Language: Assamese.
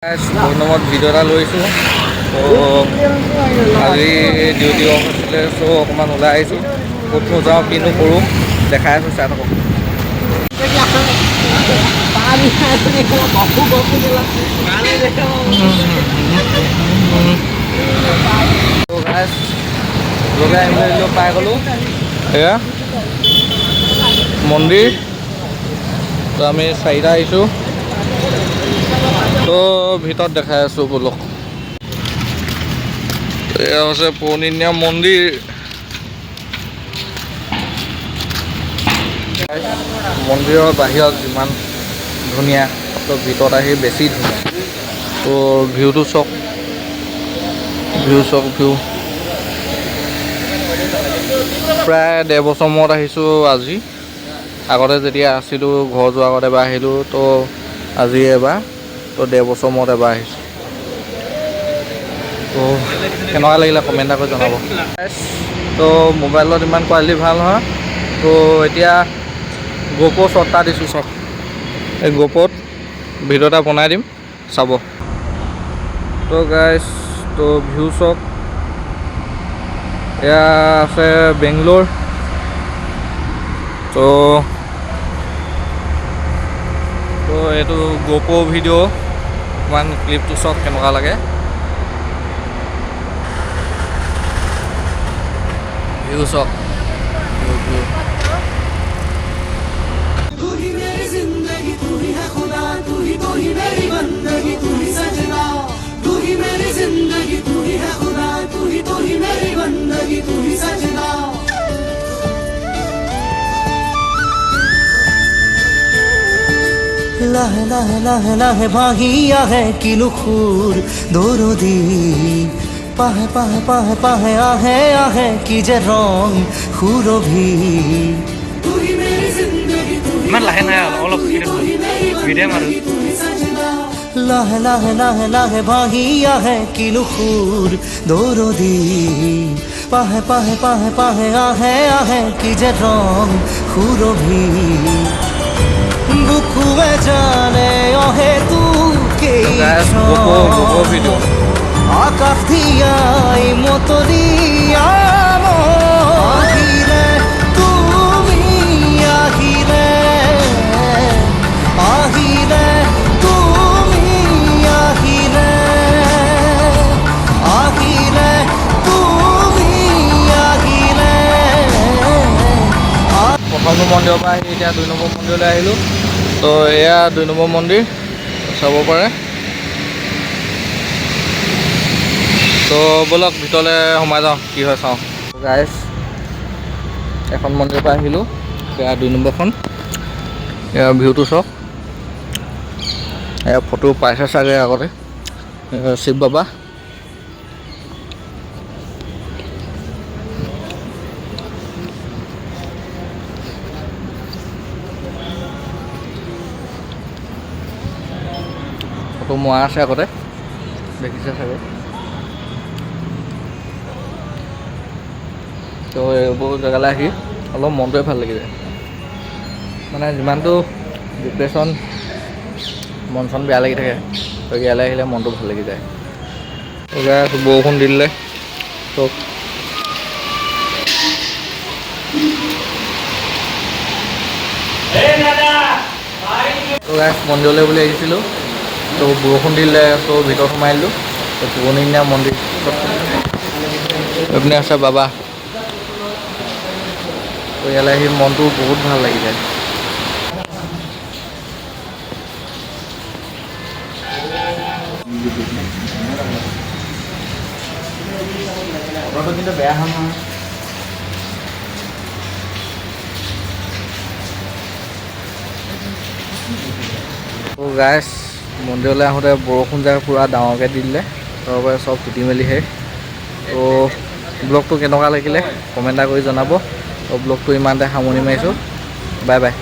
নামত ভিডিঅ' এটা লৈছোঁ। তো আজি ডিউটি অফ আছিলে, চ' অকণমান ওলাই আহিছোঁ। ক'তনো যাওঁ কিনো কৰোঁ দেখাই আছোঁ, চাই থাকক। লগাই আহিবলৈ পাই গ'লোঁ। এয়া মন্দিৰ, তো আমি চাৰিটা আহিছোঁ। তো ভিতৰত দেখাই আছোঁ বলক। এয়া হৈছে পুৰণিদিনীয়া মন্দিৰ। মন্দিৰৰ বাহিৰত যিমান ধুনীয়া, তো ভিতৰত আহি বেছি ধুনীয়া। তো ভিউটো চাওক, ভিউ প্ৰায় 1.5 বছৰ মূৰত আহিছোঁ আজি। আগতে যেতিয়া আছিলোঁ, ঘৰ যোৱাৰ আগত এবাৰ আহিলোঁ, তো আজি এবাৰ, তো 1.5 বছৰ মূৰত এবাৰ আহিছোঁ। তো কেনেকুৱা লাগিলে কমেণ্ট এটা কৰি জনাব। তো মোবাইলত ইমান কোৱালিটি ভাল নহয়, তো এতিয়া GoPro শ্বট এটা দিছোঁ চাওক। এই GoProত ভিডিঅ' এটা বনাই দিম, চাব। তো গাইজ, তো ভিউ চাওক। এয়া আছে বেংগলোৰ। তো এইটো GoPro ভিডিঅ', অকণমান ক্লিপটো চাওক কেনেকুৱা লাগে। ভিউ চাওক, ভিউ লাহে লাহে লাহে লাহে ভাঙিয়া হে কিলো খুর দরদি পাহে পাহে পাহে পাহে আহে আহে কি যে রং সুরভি। ইমান লাহে নাই, অলপ মিডিয়াম আৰু। লাহে লাহে লাহে লাহে ভাঙিয়া হে কিলো খুর দরদি পাহে পাহে পাহে পাহে আহে আহে কি যে রং সুরভি। বুকুৱে জানে অহে তু GoPro ভিডিঅ'। আকাশ দিয়াই মতলিয়া আহিলে তুমি আহিলে আহিলে তুমি আহিলে আহিলে তুমি আহিলে। প্ৰথমটো মন্দিৰৰ পৰা আহি এতিয়া 2 নম্বৰ মন্দিৰলৈ আহিলোঁ। তো এয়া 2 নম্বৰ মন্দিৰ, চাব পাৰে। তো ব'লক ভিতৰলৈ সোমাই যাওঁ, কি হয় চাওঁ। গাইজ, এখন মন্দিৰৰ পৰা আহিলোঁ, এয়া 2 নম্বৰখন। এয়া ভিউটো চাওক। এয়া ফটো পাইছে চাগে আগতে, শিৱ বাবা। ফটো মৰা আছে আগতে, দেখিছে চাগে। তো এইবোৰ জেগালৈ আহি অলপ মনটোৱে ভাল লাগি যায়। মানে যিমানটো ডিপ্ৰেশ্যন, মন চন বেয়া লাগি থাকে, তো ইয়ালৈ আহিলে মনটো ভাল লাগি যায়। বৰষুণ দিলে, তো মন্দিৰলৈ বুলি আহিছিলোঁ, তো বৰষুণ দিলে, তো ভিতৰত সোমাই দিলোঁ। তো পুৰণিদিনীয়া মন্দিৰ, এইপিনে আছে বাবা। তো ইয়ালৈ আহি মনটো বহুত ভাল লাগি যায়। বতৰটো কিন্তু বেয়া হ'ল নহয়। তো গাইজ, মন্দিৰলৈ আহোঁতে বৰষুণ যায় পূৰা ডাঙৰকৈ দি দিলে, তাৰপৰা চব তিতি মেলি শেষ। তো ব্লগটো কেনেকুৱা লাগিলে কমেণ্ট এটা কৰি জনাব। তো ব্লগটো ইমানতে সামৰণি মাৰিছোঁ, বাই বাই।